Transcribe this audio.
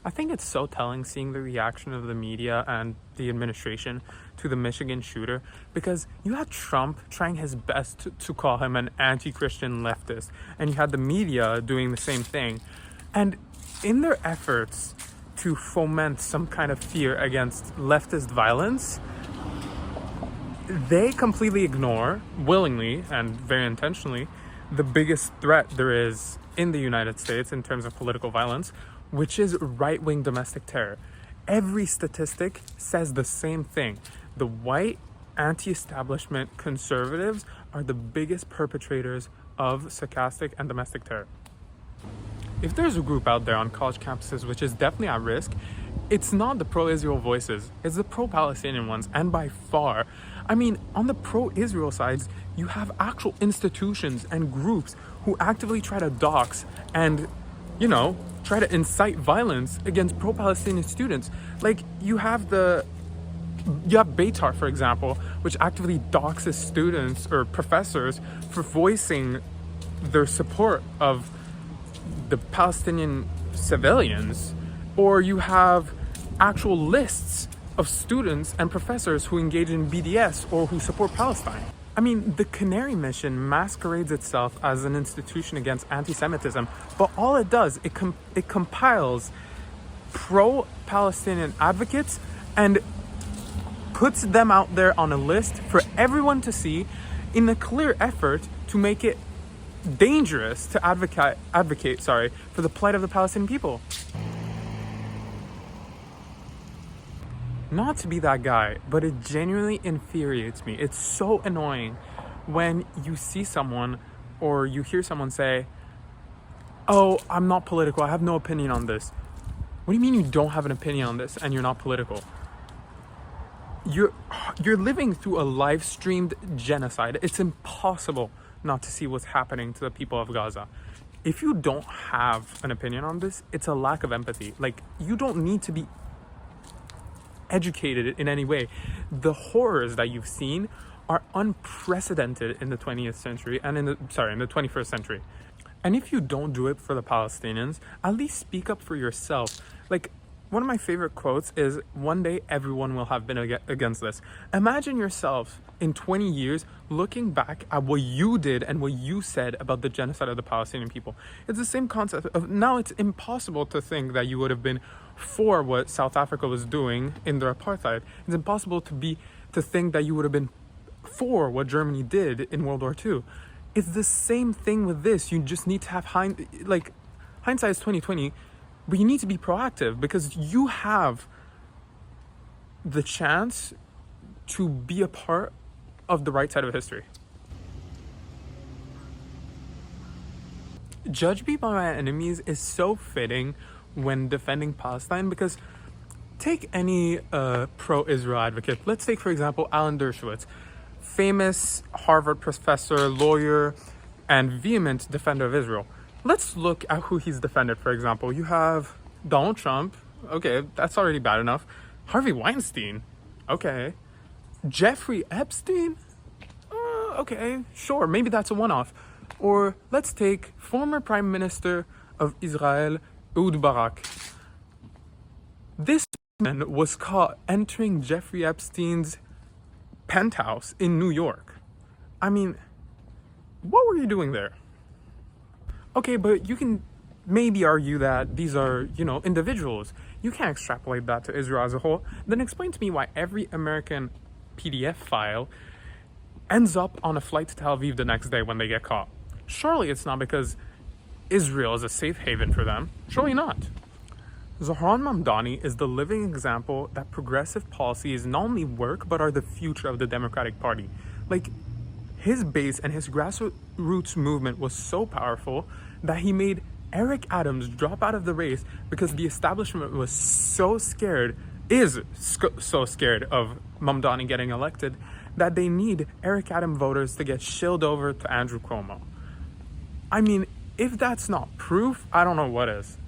I think it's so telling seeing the reaction of the media and the administration to the Michigan shooter, because you had Trump trying his best to call him an anti-Christian leftist, and you had the media doing the same thing. And in their efforts to foment some kind of fear against leftist violence, they completely ignore, willingly and very intentionally, the biggest threat there is in the United States in terms of political violence, which is right-wing domestic terror. Every statistic says the same thing. The white anti-establishment conservatives are the biggest perpetrators of sarcastic and domestic terror. If there's a group out there on college campuses which is definitely at risk, it's not the pro-Israel voices, it's the pro-Palestinian ones, and by far. I mean, on the pro-Israel sides, you have actual institutions and groups who actively try to dox and, try to incite violence against pro-Palestinian students. Like, you have Beitar, for example, which actively doxes students or professors for voicing their support of the Palestinian civilians. Or you have actual lists of students and professors who engage in BDS or who support Palestine. I mean, the Canary Mission masquerades itself as an institution against anti-Semitism, but all it does, it compiles pro-Palestinian advocates and puts them out there on a list for everyone to see in a clear effort to make it dangerous to advocate for the plight of the Palestinian people. Not to be that guy, but it genuinely infuriates me. It's so annoying when you see someone or you hear someone say, "Oh, I'm not political. I have no opinion on this." What do you mean you don't have an opinion on this and you're not political? You're living through a live-streamed genocide. It's impossible not to see what's happening to the people of Gaza. If you don't have an opinion on this, it's a lack of empathy. Like, you don't need to be educated in any way. The horrors that you've seen are unprecedented in the 20th century and in the 21st century. And if you don't do it for the Palestinians, at least speak up for yourself. Like, one of my favorite quotes is, "One day everyone will have been against this." Imagine yourself in 20 years looking back at what you did and what you said about the genocide of the Palestinian people. It's the same concept of, now it's impossible to think that you would have been for what South Africa was doing in their apartheid. It's impossible to think that you would have been for what Germany did in World War II. It's the same thing with this. You just need to have hindsight is 2020, but you need to be proactive because you have the chance to be a part of the right side of history. Judge me by my enemies is so fitting when defending Palestine, because take any pro-Israel advocate. Let's take, for example, Alan Dershowitz, famous Harvard professor, lawyer, and vehement defender of Israel. Let's look at who he's defended, for example. You have Donald Trump. Okay, that's already bad enough. Harvey Weinstein. Okay. Jeffrey Epstein. Okay, sure, maybe that's a one-off. Or let's take former Prime Minister of Israel, Ehud Barak. This man was caught entering Jeffrey Epstein's penthouse in New York. I mean, what were you doing there? Okay, but you can maybe argue that these are, individuals. You can't extrapolate that to Israel as a whole. Then explain to me why every American PDF file ends up on a flight to Tel Aviv the next day when they get caught. Surely it's not because Israel is a safe haven for them. Surely not. Zohran Mamdani is the living example that progressive policies not only work, but are the future of the Democratic Party. Like, his base and his grassroots movement was so powerful that he made Eric Adams drop out of the race because the establishment was so scared of Mamdani getting elected that they need Eric Adams voters to get shilled over to Andrew Cuomo. I mean, if that's not proof, I don't know what is.